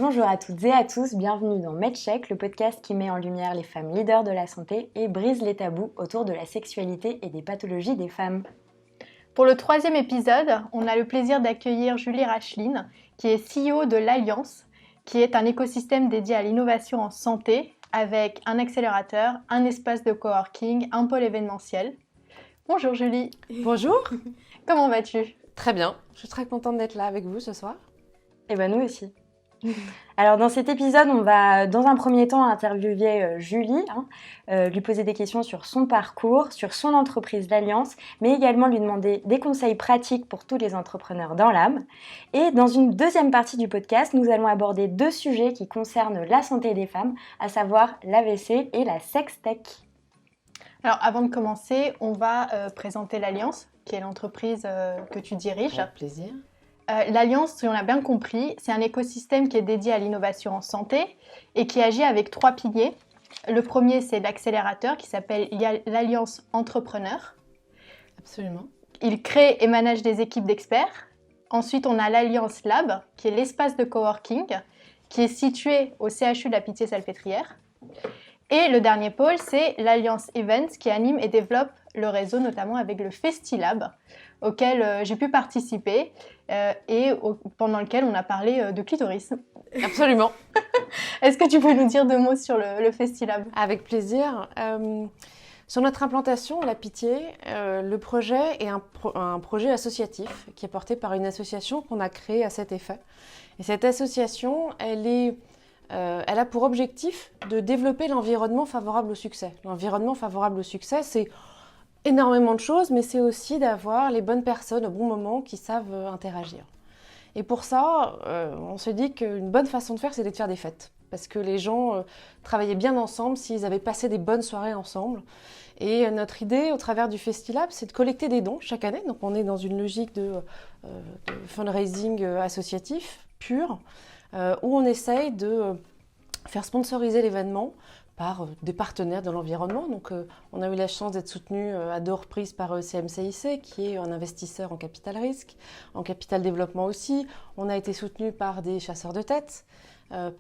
Bonjour à toutes et à tous, bienvenue dans MedCheck, le podcast qui met en lumière les femmes leaders de la santé et brise les tabous autour de la sexualité et des pathologies des femmes. Pour le 3e épisode, on a le plaisir d'accueillir Julie Racheline, qui est CEO de l'Alliance, qui est un écosystème dédié à l'innovation en santé, avec un accélérateur, un espace de coworking, un pôle événementiel. Bonjour Julie. Bonjour. Comment vas-tu ? Très bien, je suis très contente d'être là avec vous ce soir. Et ben nous aussi. Alors dans cet épisode, on va dans un premier temps interviewer Julie, lui poser des questions sur son parcours, sur son entreprise l'Alliance, mais également lui demander des conseils pratiques pour tous les entrepreneurs dans l'âme. Et dans une deuxième partie du podcast, nous allons aborder 2 sujets qui concernent la santé des femmes, à savoir l'AVC et la sextech. Alors avant de commencer, on va présenter l'Alliance, qui est l'entreprise que tu diriges. Avec plaisir. L'Alliance, si on l'a bien compris, c'est un écosystème qui est dédié à l'innovation en santé et qui agit avec 3 piliers. Le premier, c'est l'accélérateur qui s'appelle l'Alliance Entrepreneur. Absolument. Il crée et manage des équipes d'experts. Ensuite, on a l'Alliance Lab, qui est l'espace de coworking, qui est situé au CHU de la Pitié-Salpêtrière. Et le dernier pôle, c'est l'Alliance Events, qui anime et développe le réseau, notamment avec le Festilab, auquel j'ai pu participer pendant lequel on a parlé de clitoris. Absolument. Est-ce que tu peux nous dire 2 mots sur le Festilab ? Avec plaisir. Sur notre implantation à la Pitié, le projet est un projet associatif qui est porté par une association qu'on a créée à cet effet. Et cette association, elle a pour objectif de développer l'environnement favorable au succès. L'environnement favorable au succès, c'est énormément de choses, mais c'est aussi d'avoir les bonnes personnes au bon moment qui savent interagir. Et pour ça, on se dit qu'une bonne façon de faire, c'était de faire des fêtes. Parce que les gens travaillaient bien ensemble s'ils avaient passé des bonnes soirées ensemble. Et notre idée, au travers du Festilab, c'est de collecter des dons chaque année. Donc on est dans une logique de fundraising associatif pur, où on essaye de faire sponsoriser l'événement par des partenaires de l'environnement. Donc, on a eu la chance d'être soutenu à 2 reprises par CMCIC, qui est un investisseur en capital risque, en capital développement aussi. On a été soutenu par des chasseurs de tête,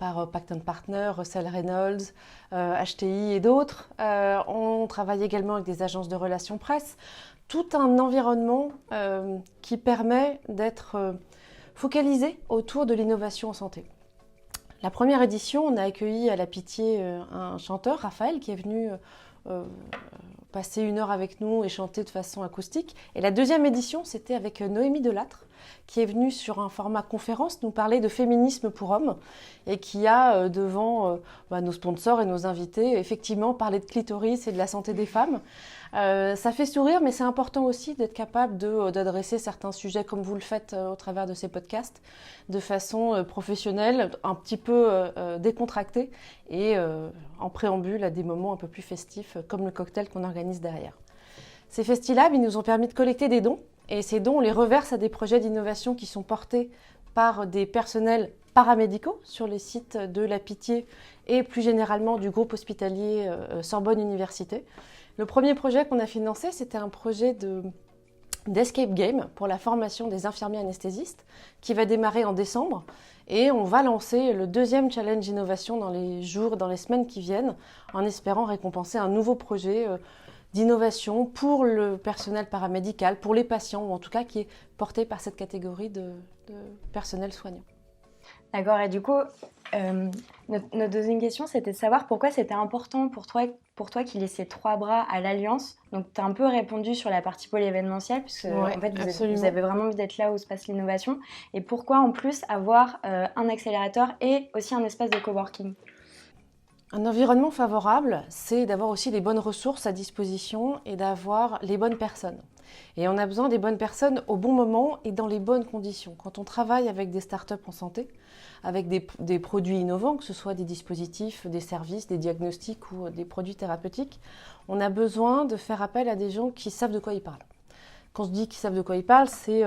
par Pacton Partners, Russell Reynolds, HTI et d'autres. On travaille également avec des agences de relations presse. Tout un environnement qui permet d'être focalisé autour de l'innovation en santé. La première édition, on a accueilli à la Pitié un chanteur, Raphaël, qui est venu passer 1 heure avec nous et chanter de façon acoustique. Et la 2e édition, c'était avec Noémie Delattre, qui est venue sur un format conférence nous parler de féminisme pour hommes et qui a devant nos sponsors et nos invités effectivement parlé de clitoris et de la santé des femmes. Ça fait sourire, mais c'est important aussi d'être capable d'adresser certains sujets comme vous le faites au travers de ces podcasts, de façon professionnelle, un petit peu décontractée et en préambule à des moments un peu plus festifs comme le cocktail qu'on organise derrière. Ces Festilabs, ils nous ont permis de collecter des dons et ces dons, on les reverse à des projets d'innovation qui sont portés par des personnels paramédicaux sur les sites de la Pitié et plus généralement du groupe hospitalier Sorbonne Université. Le premier projet qu'on a financé, c'était un projet d'escape game pour la formation des infirmiers anesthésistes qui va démarrer en décembre. Et on va lancer le 2e challenge innovation dans les jours, dans les semaines qui viennent, en espérant récompenser un nouveau projet d'innovation pour le personnel paramédical, pour les patients, ou en tout cas qui est porté par cette catégorie de personnel soignant. D'accord, et du coup, notre deuxième question, c'était de savoir pourquoi c'était important pour toi qu'il y ait ces 3 bras à l'Alliance. Donc, tu as un peu répondu sur la partie pôle événementielle, puisque Ouais, en fait, absolument. vous avez vraiment envie d'être là où se passe l'innovation. Et pourquoi, en plus, avoir un accélérateur et aussi un espace de coworking ? Un environnement favorable, c'est d'avoir aussi les bonnes ressources à disposition et d'avoir les bonnes personnes. Et on a besoin des bonnes personnes au bon moment et dans les bonnes conditions. Quand on travaille avec des startups en santé, avec des produits innovants, que ce soit des dispositifs, des services, des diagnostics ou des produits thérapeutiques, on a besoin de faire appel à des gens qui savent de quoi ils parlent. Quand je dis qu'ils savent de quoi ils parlent, c'est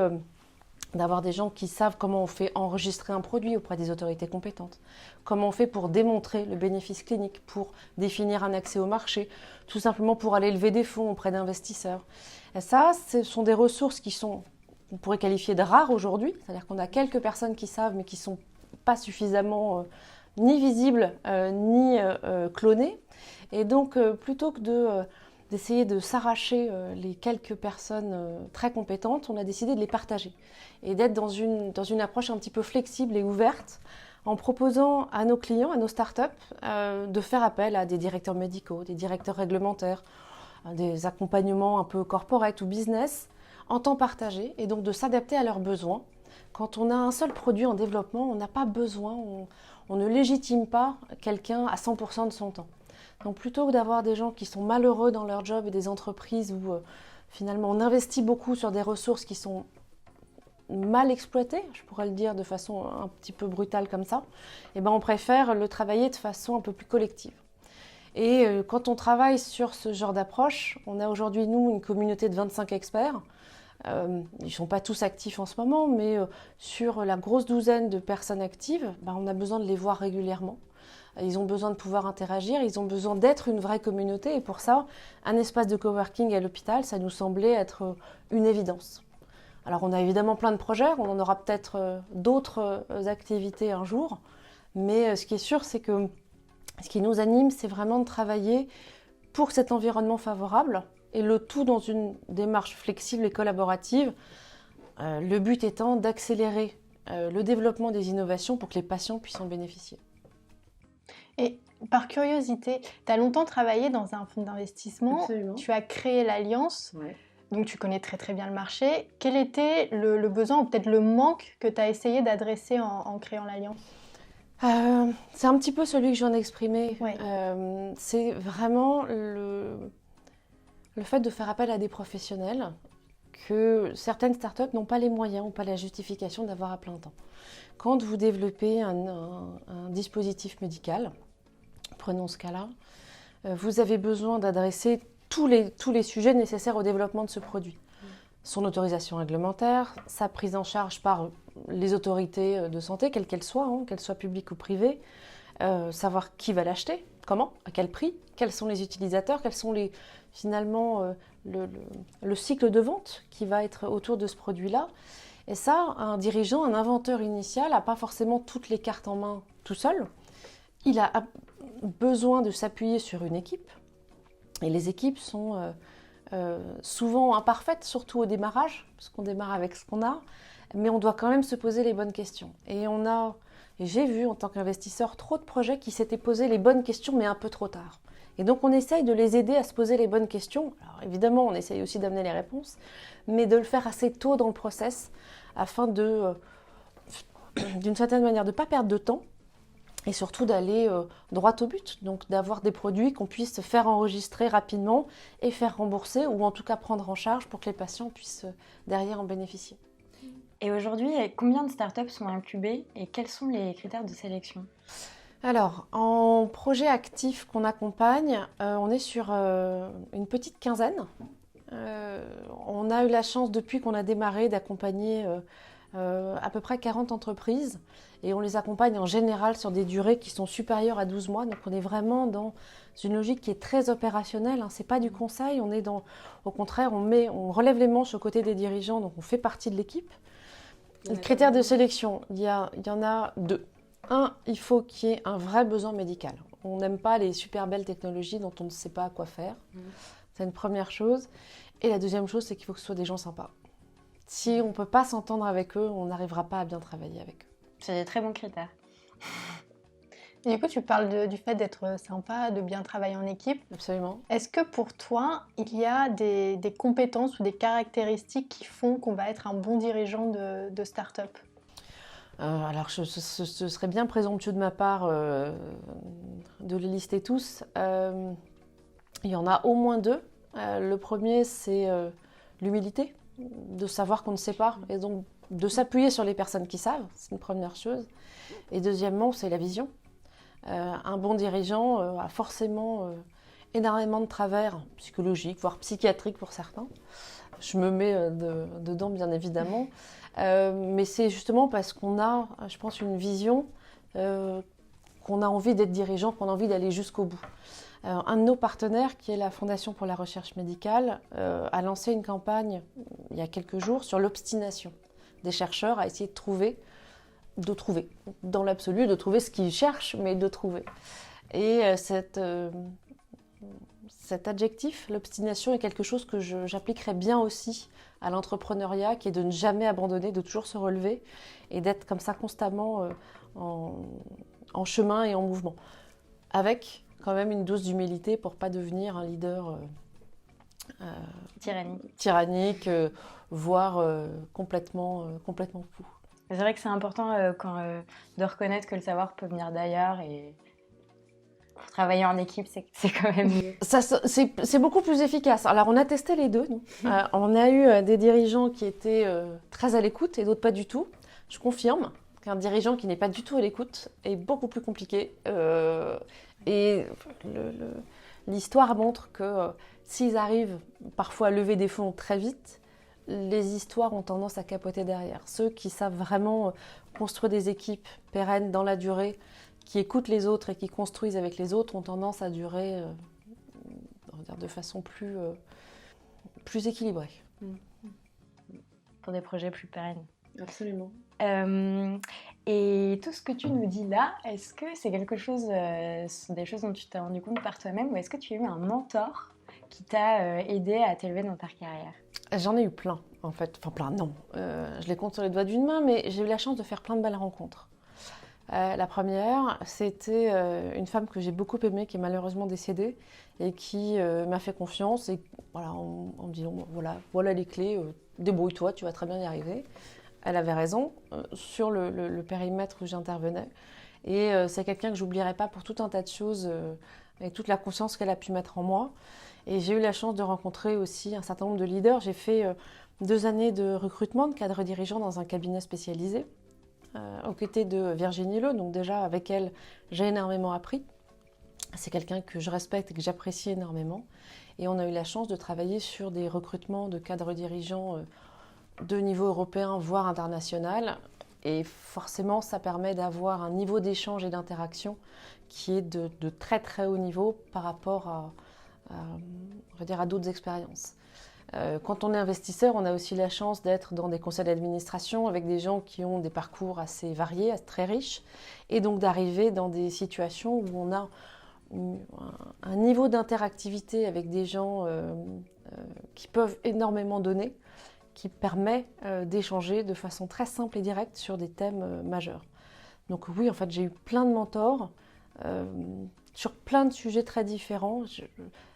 d'avoir des gens qui savent comment on fait enregistrer un produit auprès des autorités compétentes, comment on fait pour démontrer le bénéfice clinique, pour définir un accès au marché, tout simplement pour aller lever des fonds auprès d'investisseurs. Et ça, ce sont des ressources qui sont, on pourrait qualifier de rares aujourd'hui, c'est-à-dire qu'on a quelques personnes qui savent, mais qui sont pas suffisamment ni visibles ni clonés. Et donc, plutôt que d'essayer de s'arracher les quelques personnes très compétentes, on a décidé de les partager et d'être dans une approche un petit peu flexible et ouverte, en proposant à nos clients, à nos startups, de faire appel à des directeurs médicaux, des directeurs réglementaires, des accompagnements un peu corporate ou business, en temps partagé, et donc de s'adapter à leurs besoins. Quand on a un seul produit en développement, on n'a pas besoin, on ne légitime pas quelqu'un à 100% de son temps. Donc plutôt que d'avoir des gens qui sont malheureux dans leur job et des entreprises où finalement on investit beaucoup sur des ressources qui sont mal exploitées, je pourrais le dire de façon un petit peu brutale comme ça, et ben on préfère le travailler de façon un peu plus collective. Et quand on travaille sur ce genre d'approche, on a aujourd'hui, nous, une communauté de 25 experts. Ils ne sont pas tous actifs en ce moment, mais sur la grosse douzaine de personnes actives, ben, on a besoin de les voir régulièrement. Ils ont besoin de pouvoir interagir, ils ont besoin d'être une vraie communauté. Et pour ça, un espace de coworking à l'hôpital, ça nous semblait être une évidence. Alors on a évidemment plein de projets, on en aura peut-être d'autres activités un jour. Mais ce qui est sûr, c'est que ce qui nous anime, c'est vraiment de travailler pour cet environnement favorable, et le tout dans une démarche flexible et collaborative. Le but étant d'accélérer le développement des innovations pour que les patients puissent en bénéficier. Et par curiosité, tu as longtemps travaillé dans un fonds d'investissement. Absolument. Tu as créé l'Alliance, Ouais. donc tu connais très très bien le marché. Quel était le besoin ou peut-être le manque que tu as essayé d'adresser en créant l'Alliance ? C'est un petit peu celui que je viens d'exprimer. Ouais. C'est vraiment le fait de faire appel à des professionnels que certaines startups n'ont pas les moyens, n'ont pas la justification d'avoir à plein temps. Quand vous développez un dispositif médical, prenons ce cas-là, vous avez besoin d'adresser tous les sujets nécessaires au développement de ce produit. Son autorisation réglementaire, sa prise en charge par les autorités de santé, quelles qu'elles soient, qu'elles soient publiques ou privées, savoir qui va l'acheter, comment, à quel prix, quels sont les utilisateurs, quels sont finalement le cycle de vente qui va être autour de ce produit-là. Et ça, un dirigeant, un inventeur initial n'a pas forcément toutes les cartes en main tout seul. Il a besoin de s'appuyer sur une équipe. Et les équipes sont souvent imparfaites, surtout au démarrage, parce qu'on démarre avec ce qu'on a. Mais on doit quand même se poser les bonnes questions. Et j'ai vu en tant qu'investisseur trop de projets qui s'étaient posés les bonnes questions, mais un peu trop tard. Et donc on essaye de les aider à se poser les bonnes questions. Alors évidemment, on essaye aussi d'amener les réponses, mais de le faire assez tôt dans le process, afin d'une certaine manière, de ne pas perdre de temps, et surtout d'aller droit au but. Donc d'avoir des produits qu'on puisse faire enregistrer rapidement et faire rembourser, ou en tout cas prendre en charge pour que les patients puissent derrière en bénéficier. Et aujourd'hui, combien de startups sont incubées et quels sont les critères de sélection ? Alors, en projet actif qu'on accompagne, on est sur une petite quinzaine. On a eu la chance, depuis qu'on a démarré, d'accompagner à peu près 40 entreprises. Et on les accompagne en général sur des durées qui sont supérieures à 12 mois. Donc on est vraiment dans une logique qui est très opérationnelle. Ce n'est pas du conseil, au contraire, on relève les manches aux côtés des dirigeants, donc on fait partie de l'équipe. Les critères de sélection, il y en a deux. Un, il faut qu'il y ait un vrai besoin médical. On n'aime pas les super belles technologies dont on ne sait pas quoi faire. C'est une première chose. Et la deuxième chose, c'est qu'il faut que ce soit des gens sympas. Si on ne peut pas s'entendre avec eux, on n'arrivera pas à bien travailler avec eux. C'est des très bons critères. Et du coup, tu parles du fait d'être sympa, de bien travailler en équipe. Absolument. Est-ce que pour toi, il y a des compétences ou des caractéristiques qui font qu'on va être un bon dirigeant de start-up ? Alors, ce serait bien présomptueux de ma part de les lister tous. Il y en a au moins deux. Le premier, c'est l'humilité, de savoir qu'on ne sait pas, et donc de s'appuyer sur les personnes qui savent, c'est une première chose. Et deuxièmement, c'est la vision. Un bon dirigeant a forcément énormément de travers psychologiques, voire psychiatriques pour certains. Je me mets dedans, bien évidemment. Mais c'est justement parce qu'on a, je pense, une vision, qu'on a envie d'être dirigeant, qu'on a envie d'aller jusqu'au bout. Un de nos partenaires, qui est la Fondation pour la recherche médicale, a lancé une campagne il y a quelques jours sur l'obstination des chercheurs à essayer de trouver de trouver, dans l'absolu, de trouver ce qu'ils cherchent, mais de trouver. Et cet adjectif, l'obstination, est quelque chose que j'appliquerais bien aussi à l'entrepreneuriat, qui est de ne jamais abandonner, de toujours se relever et d'être comme ça constamment en chemin et en mouvement. Avec quand même une dose d'humilité pour ne pas devenir un leader tyrannique, voire complètement fou. C'est vrai que c'est important de reconnaître que le savoir peut venir d'ailleurs et pour travailler en équipe, c'est quand même mieux. C'est beaucoup plus efficace. Alors, on a testé les deux, nous. On a eu des dirigeants qui étaient très à l'écoute et d'autres pas du tout. Je confirme qu'un dirigeant qui n'est pas du tout à l'écoute est beaucoup plus compliqué. Et l'histoire montre que s'ils arrivent parfois à lever des fonds très vite, les histoires ont tendance à capoter derrière. Ceux qui savent vraiment construire des équipes pérennes dans la durée, qui écoutent les autres et qui construisent avec les autres, ont tendance à durer de façon plus équilibrée. Pour des projets plus pérennes. Absolument. Et tout ce que tu nous dis là, est-ce que c'est quelque chose, ce sont des choses dont tu t'es rendu compte par toi-même, ou est-ce que tu as eu un mentor qui t'a aidé à t'élever dans ta carrière? J'en ai eu plein, en fait. Enfin, plein, non. Je les compte sur les doigts d'une main, mais j'ai eu la chance de faire plein de belles rencontres. La première, c'était une femme que j'ai beaucoup aimée, qui est malheureusement décédée, et qui m'a fait confiance, et voilà, en me disant, voilà les clés, débrouille-toi, tu vas très bien y arriver. Elle avait raison sur le périmètre où j'intervenais. Et c'est quelqu'un que j'oublierai pas pour tout un tas de choses et toute la confiance qu'elle a pu mettre en moi. Et j'ai eu la chance de rencontrer aussi un certain nombre de leaders. J'ai fait 2 années de recrutement de cadres dirigeants dans un cabinet spécialisé aux côtés de Virginie Le. Donc déjà, avec elle, j'ai énormément appris. C'est quelqu'un que je respecte et que j'apprécie énormément. Et on a eu la chance de travailler sur des recrutements de cadres dirigeants de niveau européen, voire international. Et forcément, ça permet d'avoir un niveau d'échange et d'interaction qui est de très très haut niveau par rapport à d'autres expériences. Quand on est investisseur, on a aussi la chance d'être dans des conseils d'administration avec des gens qui ont des parcours assez variés, très riches, et donc d'arriver dans des situations où on a un niveau d'interactivité avec des gens qui peuvent énormément donner, qui permet d'échanger de façon très simple et directe sur des thèmes majeurs. Donc oui, en fait, j'ai eu plein de mentors sur plein de sujets très différents.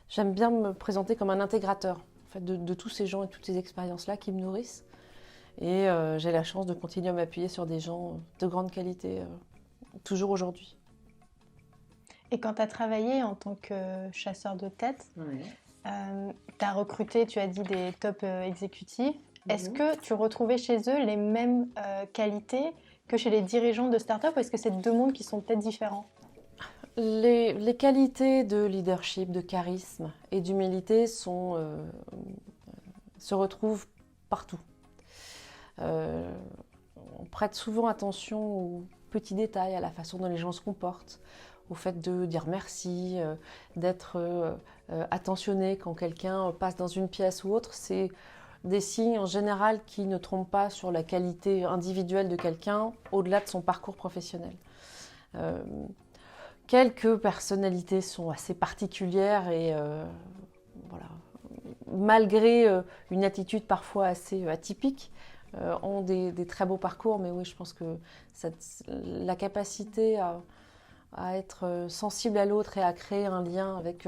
J'aime bien me présenter comme un intégrateur en fait, de tous ces gens et toutes ces expériences-là qui me nourrissent. Et j'ai la chance de continuer à m'appuyer sur des gens de grande qualité, toujours aujourd'hui. Et quand tu as travaillé en tant que chasseur de tête, tu as recruté, tu as dit, des top exécutifs. Est-ce que tu retrouvais chez eux les mêmes qualités que chez les dirigeants de start-up, ou est-ce que c'est 2 mondes qui sont peut-être différents? Les qualités de leadership, de charisme et d'humilité se retrouvent partout. On prête souvent attention aux petits détails, à la façon dont les gens se comportent, au fait de dire merci, d'être attentionné quand quelqu'un passe dans une pièce ou autre. C'est des signes en général qui ne trompent pas sur la qualité individuelle de quelqu'un au-delà de son parcours professionnel. Quelques personnalités sont assez particulières et malgré une attitude parfois assez atypique, ont des très beaux parcours. Mais oui, je pense que la capacité à être sensible à l'autre et à créer un lien avec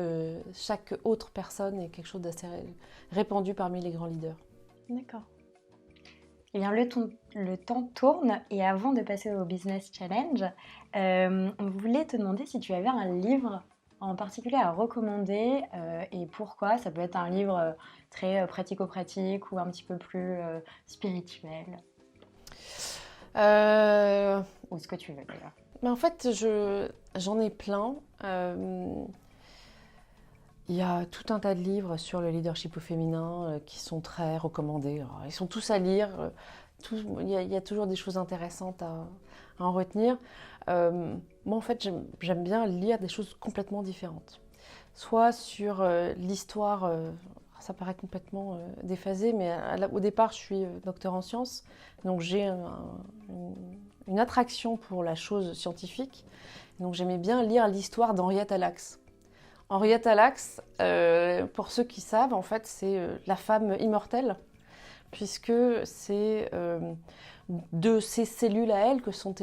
chaque autre personne est quelque chose d'assez répandu parmi les grands leaders. D'accord. Eh bien, le temps tourne et avant de passer au Business Challenge, on voulait te demander si tu avais un livre en particulier à recommander et pourquoi. Ça peut être un livre très pratico-pratique ou un petit peu plus spirituel. Ou ce que tu veux d'ailleurs. Mais en fait, j'en ai plein. Il y a tout un tas de livres sur le leadership au féminin qui sont très recommandés. Alors, ils sont tous à lire. Il y a toujours des choses intéressantes à en retenir. Moi, en fait, j'aime bien lire des choses complètement différentes. Soit sur l'histoire, ça paraît complètement déphasé, mais au départ, je suis docteur en sciences. Donc, j'ai une attraction pour la chose scientifique. Donc j'aimais bien lire l'histoire d'Henriette Lacks. Henriette Lacks, pour ceux qui savent, en fait, c'est la femme immortelle, puisque c'est de ces cellules à elle que sont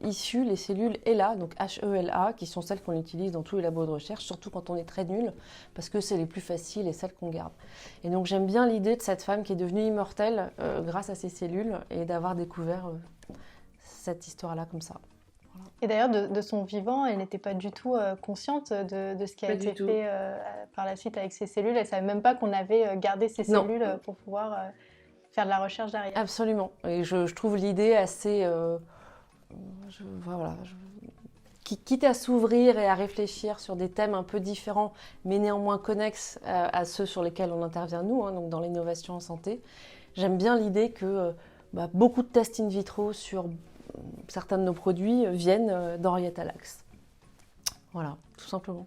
issues les cellules HeLa, donc HeLa, qui sont celles qu'on utilise dans tous les labos de recherche, surtout quand on est très nul, parce que c'est les plus faciles et celles qu'on garde. Et donc j'aime bien l'idée de cette femme qui est devenue immortelle grâce à ces cellules et d'avoir découvert cette histoire-là comme ça. Voilà. Et d'ailleurs, de son vivant, elle n'était pas du tout consciente de ce qui a Pas été du tout. fait par la suite avec ces cellules. Elle ne savait même pas qu'on avait gardé ces Non. cellules pour pouvoir faire de la recherche derrière. Absolument. Et je trouve l'idée assez... quitte à s'ouvrir et à réfléchir sur des thèmes un peu différents, mais néanmoins connexes à ceux sur lesquels on intervient nous, donc dans l'innovation en santé, j'aime bien l'idée que beaucoup de tests in vitro sur certains de nos produits viennent d'Henriette Lacks. Voilà, tout simplement.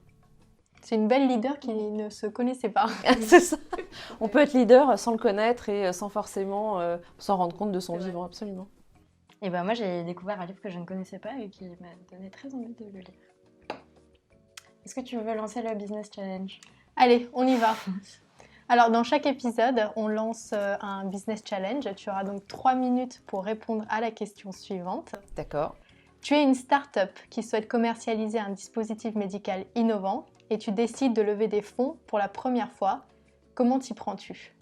C'est une belle leader qui ne se connaissait pas. C'est ça. On peut être leader sans le connaître et sans forcément s'en rendre compte de son vivant, absolument. Et moi, j'ai découvert un livre que je ne connaissais pas et qui m'a donné très envie de le lire. Est-ce que tu veux lancer le Business Challenge ? Allez, on y va. Alors, dans chaque épisode, on lance un Business Challenge. Tu auras donc 3 minutes pour répondre à la question suivante. D'accord. Tu es une start-up qui souhaite commercialiser un dispositif médical innovant et tu décides de lever des fonds pour la première fois. Comment t'y prends-tu ?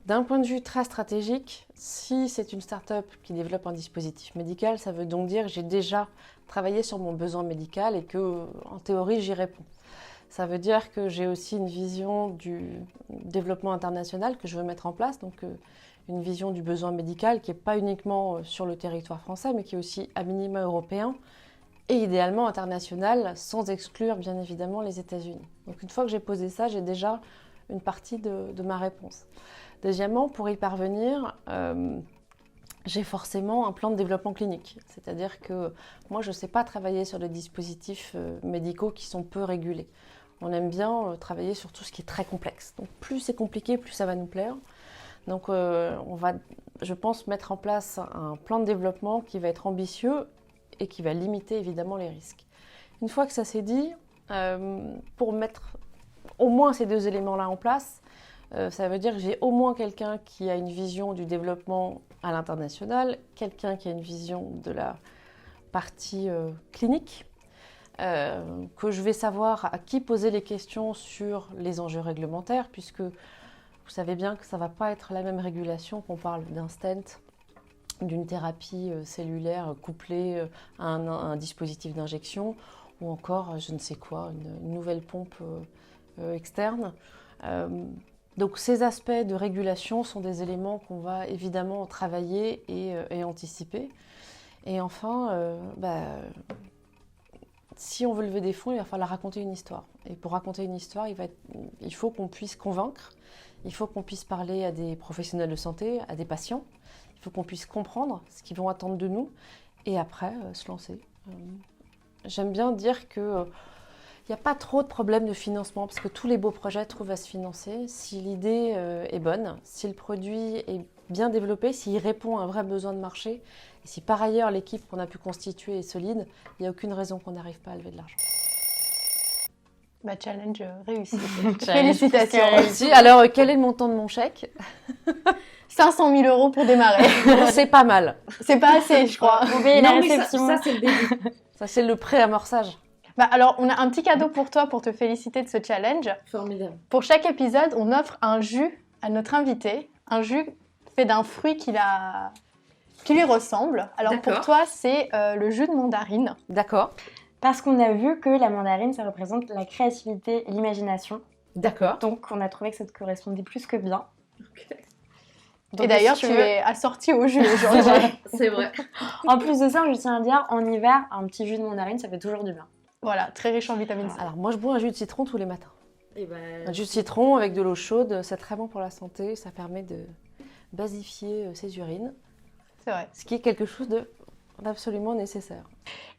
D'un point de vue très stratégique, si c'est une start-up qui développe un dispositif médical, ça veut donc dire que j'ai déjà travaillé sur mon besoin médical et que, en théorie, j'y réponds. Ça veut dire que j'ai aussi une vision du développement international que je veux mettre en place, donc une vision du besoin médical qui n'est pas uniquement sur le territoire français, mais qui est aussi à minima européen et idéalement international, sans exclure bien évidemment les États-Unis. Donc une fois que j'ai posé ça, j'ai déjà une partie de ma réponse. Deuxièmement, pour y parvenir, j'ai forcément un plan de développement clinique. C'est-à-dire que moi, je ne sais pas travailler sur des dispositifs médicaux qui sont peu régulés. On aime bien travailler sur tout ce qui est très complexe. Donc plus c'est compliqué, plus ça va nous plaire. Donc on va, je pense, mettre en place un plan de développement qui va être ambitieux et qui va limiter évidemment les risques. Une fois que ça s'est dit, pour mettre au moins ces 2 éléments-là en place, ça veut dire que j'ai au moins quelqu'un qui a une vision du développement à l'international, quelqu'un qui a une vision de la partie clinique, que je vais savoir à qui poser les questions sur les enjeux réglementaires, puisque vous savez bien que ça ne va pas être la même régulation qu'on parle d'un stent, d'une thérapie cellulaire couplée à un dispositif d'injection, ou encore, je ne sais quoi, une nouvelle pompe externe. Donc ces aspects de régulation sont des éléments qu'on va évidemment travailler et anticiper. Et enfin, si on veut lever des fonds, il va falloir raconter une histoire. Et pour raconter une histoire, il faut qu'on puisse convaincre, il faut qu'on puisse parler à des professionnels de santé, à des patients, il faut qu'on puisse comprendre ce qu'ils vont attendre de nous et après se lancer. J'aime bien dire que il n'y a pas trop de problèmes de financement parce que tous les beaux projets trouvent à se financer si l'idée est bonne, si le produit est bien développé, s'il répond à un vrai besoin de marché et si par ailleurs l'équipe qu'on a pu constituer est solide, il n'y a aucune raison qu'on n'arrive pas à lever de l'argent. Challenge réussi. Félicitations. Réussi. Alors, quel est le montant de mon chèque ? 500 000 € pour démarrer. C'est pas mal. C'est pas assez, je crois. Vous payez la réception. Ça, c'est le début. Ça, c'est le pré-amorçage. Alors, on a un petit cadeau pour toi pour te féliciter de ce challenge. Formidable. Pour chaque épisode, on offre un jus à notre invité. Un jus fait d'un fruit qui lui ressemble. Alors, D'accord. pour toi, c'est le jus de mandarine. D'accord. Parce qu'on a vu que la mandarine, ça représente la créativité et l'imagination. D'accord. Donc, on a trouvé que ça te correspondait plus que bien. Okay. Donc, et d'ailleurs, si tu veux... es assortie au jus aujourd'hui. C'est vrai. En plus de ça, je tiens à dire, en hiver, un petit jus de mandarine, ça fait toujours du bien. Voilà, très riche en vitamine C. Alors, moi, je bois un jus de citron tous les matins. Un jus de citron avec de l'eau chaude, c'est très bon pour la santé. Ça permet de basifier ses urines. C'est vrai. Ce qui est quelque chose d'absolument nécessaire.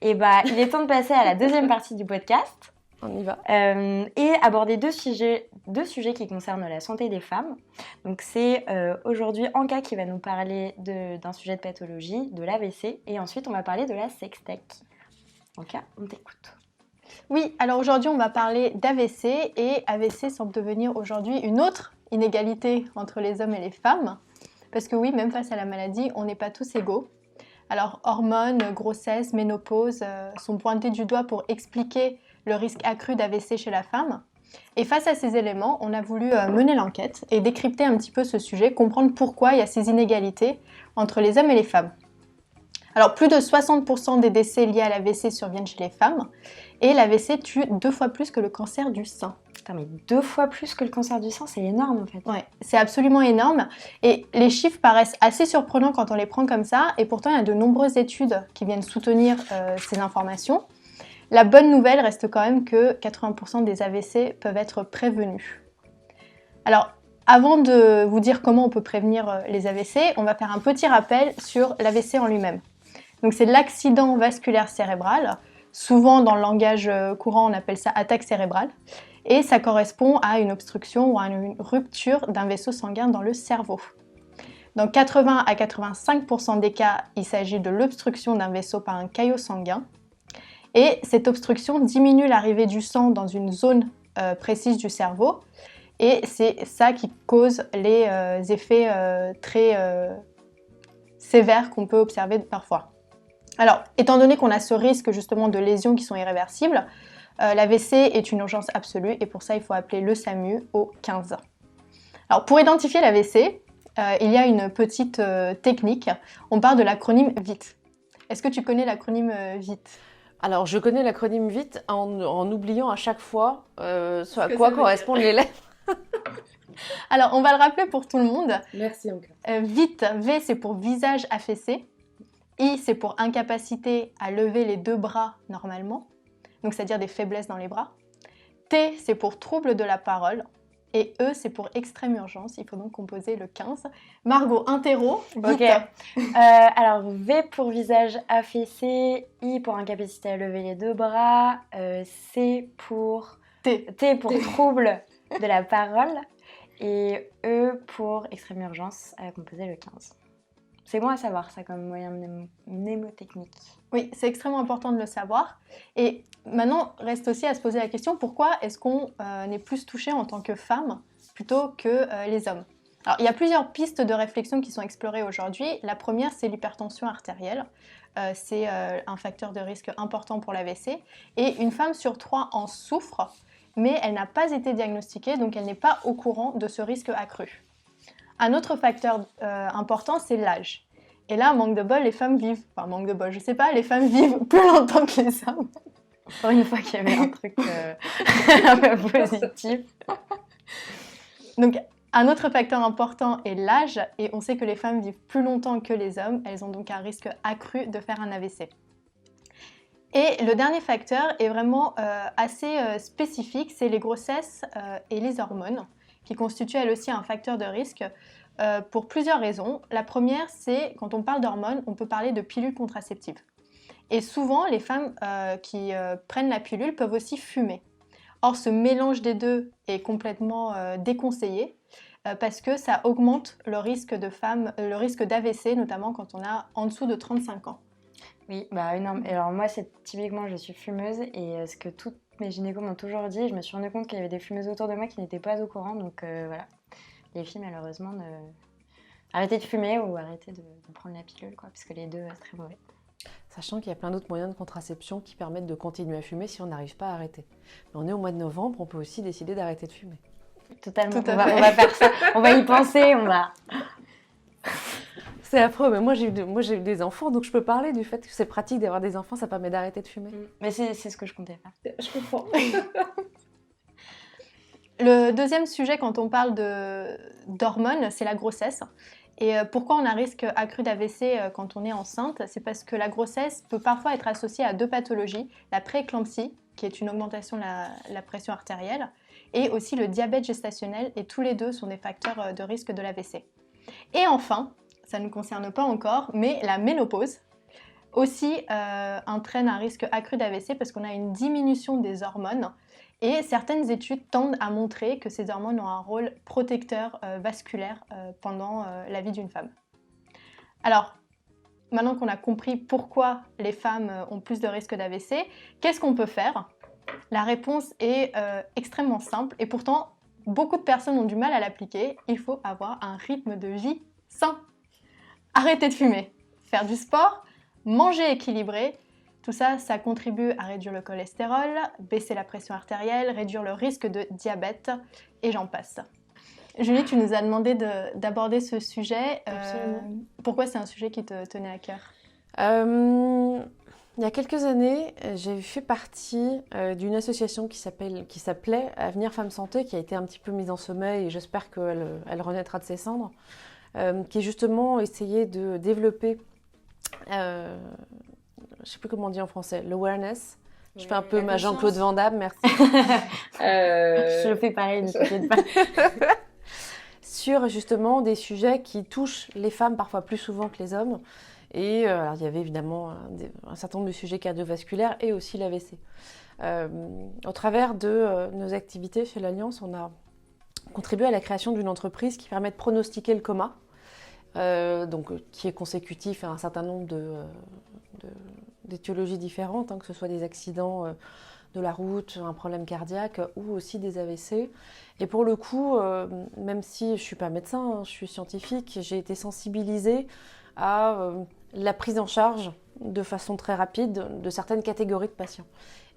Et il est temps de passer à la deuxième partie du podcast. on y va. Et aborder deux sujets qui concernent la santé des femmes. Donc c'est aujourd'hui Anka qui va nous parler d'un sujet de pathologie, de l'AVC, et ensuite on va parler de la sextech. Anka, on t'écoute. Oui, alors aujourd'hui on va parler d'AVC et AVC semble devenir aujourd'hui une autre inégalité entre les hommes et les femmes. Parce que oui, même face à la maladie, on n'est pas tous égaux. Alors hormones, grossesse, ménopause sont pointés du doigt pour expliquer le risque accru d'AVC chez la femme. Et face à ces éléments, on a voulu mener l'enquête et décrypter un petit peu ce sujet, comprendre pourquoi il y a ces inégalités entre les hommes et les femmes. Alors plus de 60% des décès liés à l'AVC surviennent chez les femmes et l'AVC tue 2 fois plus que le cancer du sein. Putain, mais 2 fois plus que le cancer du sein, c'est énorme en fait. Ouais, c'est absolument énorme et les chiffres paraissent assez surprenants quand on les prend comme ça et pourtant il y a de nombreuses études qui viennent soutenir ces informations. La bonne nouvelle reste quand même que 80% des AVC peuvent être prévenus. Alors, avant de vous dire comment on peut prévenir les AVC, on va faire un petit rappel sur l'AVC en lui-même. Donc c'est l'accident vasculaire cérébral. Souvent dans le langage courant, on appelle ça attaque cérébrale. Et ça correspond à une obstruction ou à une rupture d'un vaisseau sanguin dans le cerveau. Dans 80 à 85% des cas, il s'agit de l'obstruction d'un vaisseau par un caillot sanguin. Et cette obstruction diminue l'arrivée du sang dans une zone précise du cerveau. Et c'est ça qui cause les effets très sévères qu'on peut observer parfois. Alors, étant donné qu'on a ce risque justement de lésions qui sont irréversibles, l'AVC est une urgence absolue et pour ça, il faut appeler le SAMU au 15. Alors, pour identifier l'AVC, il y a une petite technique. On parle de l'acronyme VIT. Est-ce que tu connais l'acronyme VIT ? Alors, je connais l'acronyme VIT en oubliant à chaque fois ce à quoi correspondent les lettres. Alors, on va le rappeler pour tout le monde. Merci encore. VIT, V, c'est pour visage affaissé. I, c'est pour incapacité à lever les 2 bras normalement, donc c'est-à-dire des faiblesses dans les bras. T, c'est pour trouble de la parole. Et E, c'est pour extrême urgence. Il faut donc composer le 15. Margot, interro, vite. Ok. Alors, V pour visage affaissé, I pour incapacité à lever les 2 bras, C pour... T pour trouble de la parole, et E pour extrême urgence, à composer le 15. C'est bon à savoir ça comme moyen mnémotechnique. Oui, c'est extrêmement important de le savoir. Et maintenant, reste aussi à se poser la question, pourquoi est-ce qu'on est plus touché en tant que femme plutôt que les hommes ? Alors, il y a plusieurs pistes de réflexion qui sont explorées aujourd'hui. La première, c'est l'hypertension artérielle. C'est un facteur de risque important pour l'AVC. Et une femme sur 3 en souffre, mais elle n'a pas été diagnostiquée, donc elle n'est pas au courant de ce risque accru. Un autre facteur important, c'est l'âge. Et là, manque de bol, les femmes vivent... Enfin, manque de bol, je sais pas, les femmes vivent plus longtemps que les hommes. Pour une fois qu'il y avait un truc un peu positif. Donc, un autre facteur important est l'âge. Et on sait que les femmes vivent plus longtemps que les hommes. Elles ont donc un risque accru de faire un AVC. Et le dernier facteur est vraiment assez spécifique, c'est les grossesses et les hormones, qui constituent elles aussi un facteur de risque pour plusieurs raisons. La première, c'est quand on parle d'hormones, on peut parler de pilules contraceptives. Et souvent, les femmes qui prennent la pilule peuvent aussi fumer. Or, ce mélange des deux est complètement déconseillé parce que ça augmente le risque le risque d'AVC, notamment quand on a en dessous de 35 ans. Oui, bah énorme. Et alors moi, c'est typiquement, je suis fumeuse et ce que toutes mes gynécos m'ont toujours dit, je me suis rendu compte qu'il y avait des fumeuses autour de moi qui n'étaient pas au courant. Donc voilà, les filles malheureusement, arrêtez de fumer ou arrêtez de prendre la pilule, quoi, parce que les deux, c'est très mauvais. Sachant qu'il y a plein d'autres moyens de contraception qui permettent de continuer à fumer si on n'arrive pas à arrêter. Mais on est au mois de novembre, on peut aussi décider d'arrêter de fumer. Totalement, on va faire ça, on va y penser, on va... C'est affreux, mais moi j'ai eu des enfants, donc je peux parler du fait que c'est pratique d'avoir des enfants, ça permet d'arrêter de fumer. Mais c'est ce que je comptais faire. Je comprends. Le deuxième sujet quand on parle d'hormones, c'est la grossesse. Et pourquoi on a un risque accru d'AVC quand on est enceinte ? C'est parce que la grossesse peut parfois être associée à 2 pathologies, la prééclampsie, qui est une augmentation de la pression artérielle, et aussi le diabète gestationnel, et tous les deux sont des facteurs de risque de l'AVC. Et enfin, ça ne nous concerne pas encore, mais la ménopause aussi entraîne un risque accru d'AVC parce qu'on a une diminution des hormones Et certaines études tendent à montrer que ces hormones ont un rôle protecteur vasculaire pendant la vie d'une femme. Alors, maintenant qu'on a compris pourquoi les femmes ont plus de risques d'AVC, qu'est-ce qu'on peut faire ? La réponse est extrêmement simple et pourtant, beaucoup de personnes ont du mal à l'appliquer. Il faut avoir un rythme de vie sain. Arrêter de fumer, faire du sport, manger équilibré. Tout ça, ça contribue à réduire le cholestérol, baisser la pression artérielle, réduire le risque de diabète et j'en passe. Julie, tu nous as demandé d'aborder ce sujet. Pourquoi c'est un sujet qui te tenait à cœur ? Il y a quelques années, j'ai fait partie d'une association qui s'appelait Avenir Femmes Santé, qui a été un petit peu mise en sommeil et j'espère qu'elle renaîtra de ses cendres, qui justement essayé de développer, je ne sais plus comment on dit en français, l'awareness. Je fais un peu ma Jean-Claude Van Damme, merci. Je fais pareil, ne t'inquiète pas. Sur justement des sujets qui touchent les femmes parfois plus souvent que les hommes. Et alors, il y avait évidemment un certain nombre de sujets cardiovasculaires et aussi l'AVC. Au travers de nos activités chez l'Alliance, on a contribué à la création d'une entreprise qui permet de pronostiquer le coma, qui est consécutif à un certain nombre d'étiologies différentes, que ce soit des accidents de la route, un problème cardiaque ou aussi des AVC. Et pour le coup, même si je ne suis pas médecin, je suis scientifique, j'ai été sensibilisée à la prise en charge de façon très rapide de certaines catégories de patients.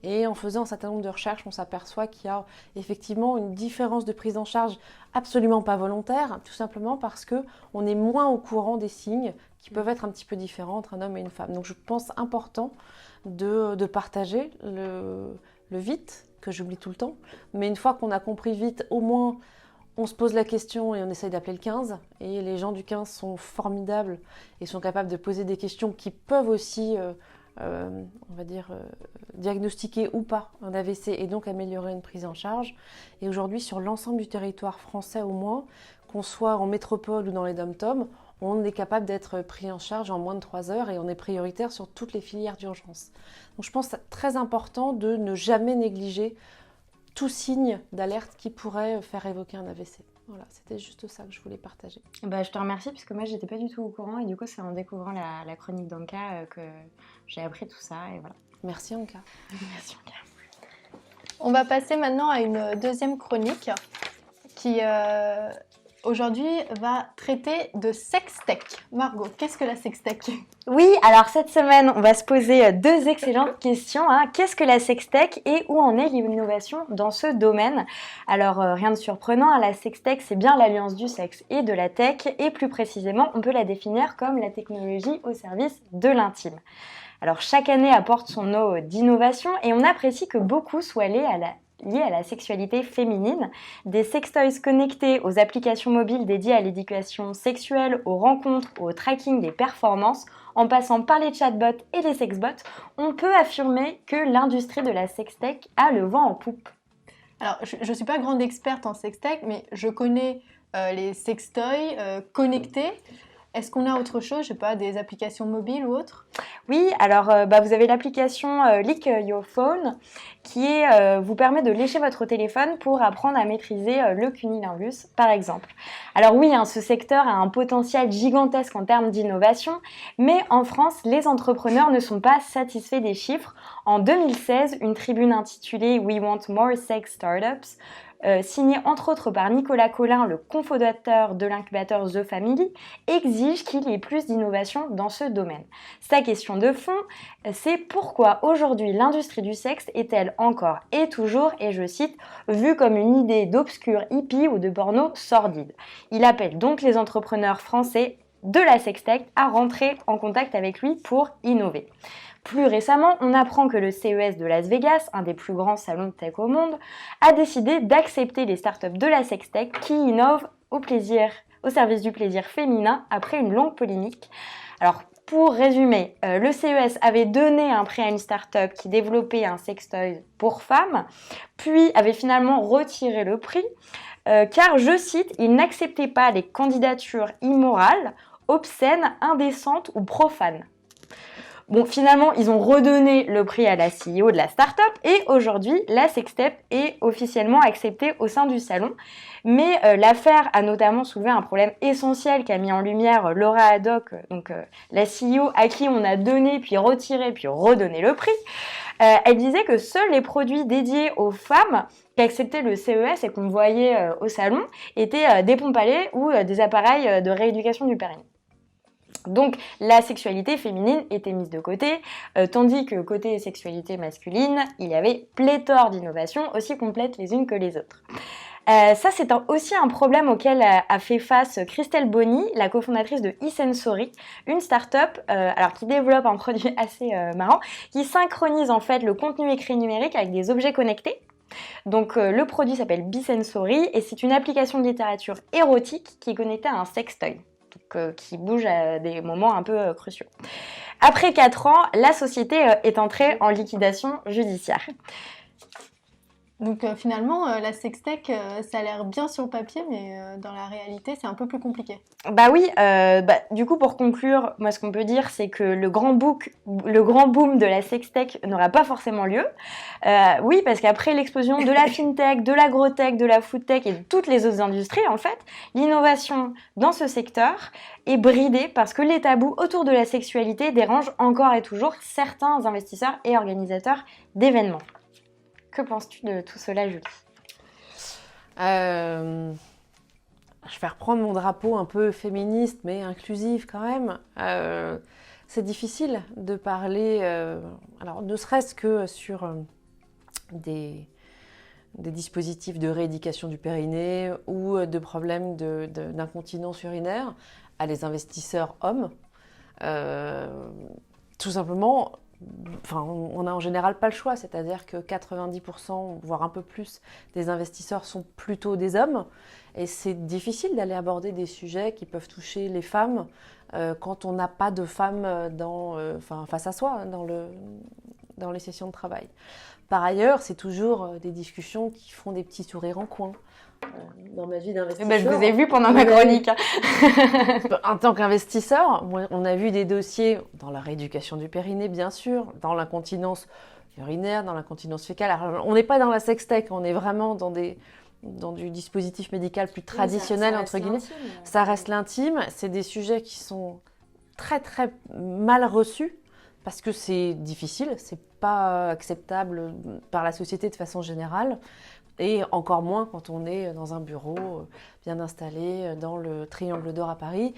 Et en faisant un certain nombre de recherches, on s'aperçoit qu'il y a effectivement une différence de prise en charge absolument pas volontaire, tout simplement parce qu'on est moins au courant des signes qui peuvent être un petit peu différents entre un homme et une femme. Donc je pense important de partager le vite, que j'oublie tout le temps, mais une fois qu'on a compris vite, au moins on se pose la question et on essaye d'appeler le 15. Et les gens du 15 sont formidables et sont capables de poser des questions qui peuvent aussi, diagnostiquer ou pas un AVC et donc améliorer une prise en charge. Et aujourd'hui, sur l'ensemble du territoire français au moins, qu'on soit en métropole ou dans les dom-toms, on est capable d'être pris en charge en moins de 3 heures et on est prioritaire sur toutes les filières d'urgence. Donc je pense que c'est très important de ne jamais négliger tout signe d'alerte qui pourrait faire évoquer un AVC. Voilà, c'était juste ça que je voulais partager. Je te remercie parce que moi j'étais pas du tout au courant et du coup c'est en découvrant la chronique d'Anka que j'ai appris tout ça et voilà. Merci Anka. Merci Anka. On va passer maintenant à une deuxième chronique qui aujourd'hui va traiter de sextech. Margot, qu'est-ce que la sextech ? Oui, alors cette semaine, on va se poser 2 excellentes questions. Qu'est-ce que la sextech et où en est l'innovation dans ce domaine ? Alors, rien de surprenant, la sextech, c'est bien l'alliance du sexe et de la tech. Et plus précisément, on peut la définir comme la technologie au service de l'intime. Alors, chaque année apporte son lot d'innovation et on apprécie que beaucoup soient liés à la sexualité féminine, des sextoys connectés aux applications mobiles dédiées à l'éducation sexuelle, aux rencontres, au tracking des performances, en passant par les chatbots et les sexbots, on peut affirmer que l'industrie de la sextech a le vent en poupe. Alors, je ne suis pas grande experte en sextech, mais je connais les sextoys connectés. Est-ce qu'on a autre chose, je sais pas, des applications mobiles ou autres ? Oui, alors vous avez l'application Lick Your Phone qui vous permet de lécher votre téléphone pour apprendre à maîtriser le cunnilingus, par exemple. Alors oui, ce secteur a un potentiel gigantesque en termes d'innovation, mais en France, les entrepreneurs ne sont pas satisfaits des chiffres. En 2016, une tribune intitulée « We want more sex startups » signé entre autres par Nicolas Collin, le cofondateur de l'incubateur The Family, exige qu'il y ait plus d'innovation dans ce domaine. Sa question de fond, c'est pourquoi aujourd'hui l'industrie du sexe est-elle encore et toujours, et je cite, vue comme une idée d'obscur hippie ou de porno sordide. Il appelle donc les entrepreneurs français de la sextech à rentrer en contact avec lui pour innover. Plus récemment, on apprend que le CES de Las Vegas, un des plus grands salons de tech au monde, a décidé d'accepter les startups de la sextech qui innovent au service du plaisir féminin après une longue polémique. Alors, pour résumer, le CES avait donné un prix à une startup qui développait un sextoy pour femmes, puis avait finalement retiré le prix, car, je cite, il n'acceptait pas les candidatures immorales, obscènes, indécentes ou profanes. Bon, finalement, ils ont redonné le prix à la CEO de la start-up et aujourd'hui, la sextape est officiellement acceptée au sein du salon. Mais l'affaire a notamment soulevé un problème essentiel qu'a mis en lumière Laura Haddock, donc la CEO à qui on a donné, puis retiré, puis redonné le prix. Elle disait que seuls les produits dédiés aux femmes qui acceptaient le CES et qu'on voyait au salon étaient des pompes à lait ou des appareils de rééducation du périnée. Donc la sexualité féminine était mise de côté, tandis que côté sexualité masculine, il y avait pléthore d'innovations aussi complètes les unes que les autres. Ça, c'est aussi un problème auquel a fait face Christelle Bonny, la cofondatrice de eSensory, une start-up qui développe un produit assez marrant, qui synchronise en fait le contenu écrit numérique avec des objets connectés. Donc le produit s'appelle Bisensory et c'est une application de littérature érotique qui est connectée à un sextoy. Qui bouge à des moments un peu cruciaux. Après 4 ans, la société est entrée en liquidation judiciaire. Donc finalement, la sextech, ça a l'air bien sur le papier, mais dans la réalité, c'est un peu plus compliqué. Bah oui, du coup pour conclure, moi ce qu'on peut dire c'est que le grand boom de la sextech n'aura pas forcément lieu. Oui, parce qu'après l'explosion de la fintech, de l'agrotech, de la foodtech et de toutes les autres industries, en fait, l'innovation dans ce secteur est bridée parce que les tabous autour de la sexualité dérangent encore et toujours certains investisseurs et organisateurs d'événements. Que penses-tu de tout cela, Julie ? Je vais reprendre mon drapeau un peu féministe, mais inclusif quand même. C'est difficile de parler, alors ne serait-ce que sur des dispositifs de rééducation du périnée ou de problèmes d'incontinence urinaire à des investisseurs hommes. Tout simplement, on n'a en général pas le choix, c'est-à-dire que 90%, voire un peu plus, des investisseurs sont plutôt des hommes. Et c'est difficile d'aller aborder des sujets qui peuvent toucher les femmes quand on n'a pas de femmes face à soi dans les sessions de travail. Par ailleurs, c'est toujours des discussions qui font des petits sourires en coin. Dans ma vie d'investisseur. Je vous ai vu pendant ma chronique. En tant qu'investisseur, on a vu des dossiers dans la rééducation du périnée, bien sûr, dans l'incontinence urinaire, dans l'incontinence fécale. Alors, on n'est pas dans la sextech, on est vraiment dans du dispositif médical plus traditionnel, entre guillemets. Ça reste l'intime. C'est des sujets qui sont très, très mal reçus parce que c'est difficile, c'est pas acceptable par la société de façon générale. Et encore moins quand on est dans un bureau bien installé dans le Triangle d'Or à Paris.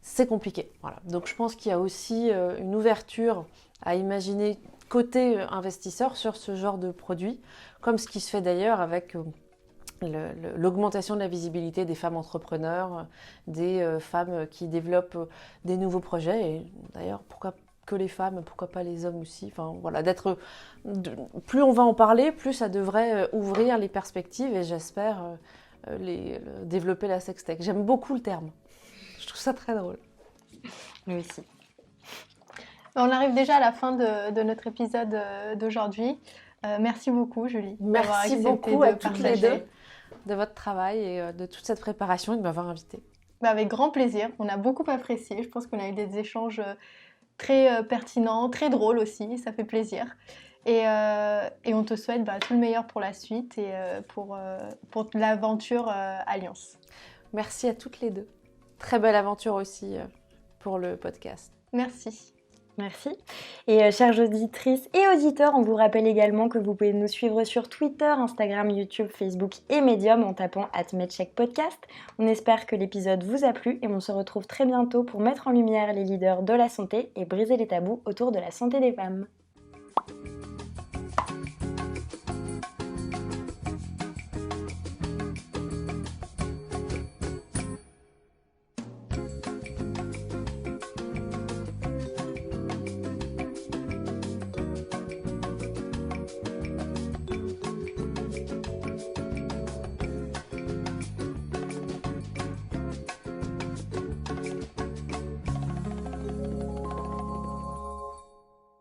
C'est compliqué. Voilà. Donc je pense qu'il y a aussi une ouverture à imaginer côté investisseur sur ce genre de produit, comme ce qui se fait d'ailleurs avec l'augmentation de la visibilité des femmes entrepreneurs, des femmes qui développent des nouveaux projets. Et d'ailleurs, pourquoi que les femmes, pourquoi pas les hommes aussi. Enfin, voilà, plus on va en parler, plus ça devrait ouvrir les perspectives et j'espère développer la sextech. J'aime beaucoup le terme. Je trouve ça très drôle. Nous aussi. On arrive déjà à la fin de notre épisode d'aujourd'hui. Merci beaucoup, Julie. Merci beaucoup à toutes les deux de votre travail et de toute cette préparation et de m'avoir invitée. Avec grand plaisir. On a beaucoup apprécié. Je pense qu'on a eu des échanges très pertinent, très drôle aussi, ça fait plaisir. Et on te souhaite tout le meilleur pour la suite et pour l'aventure Alliance. Merci à toutes les deux. Très belle aventure aussi pour le podcast. Merci. Merci. Et chères auditrices et auditeurs, on vous rappelle également que vous pouvez nous suivre sur Twitter, Instagram, YouTube, Facebook et Medium en tapant @medcheckpodcast. On espère que l'épisode vous a plu et on se retrouve très bientôt pour mettre en lumière les leaders de la santé et briser les tabous autour de la santé des femmes.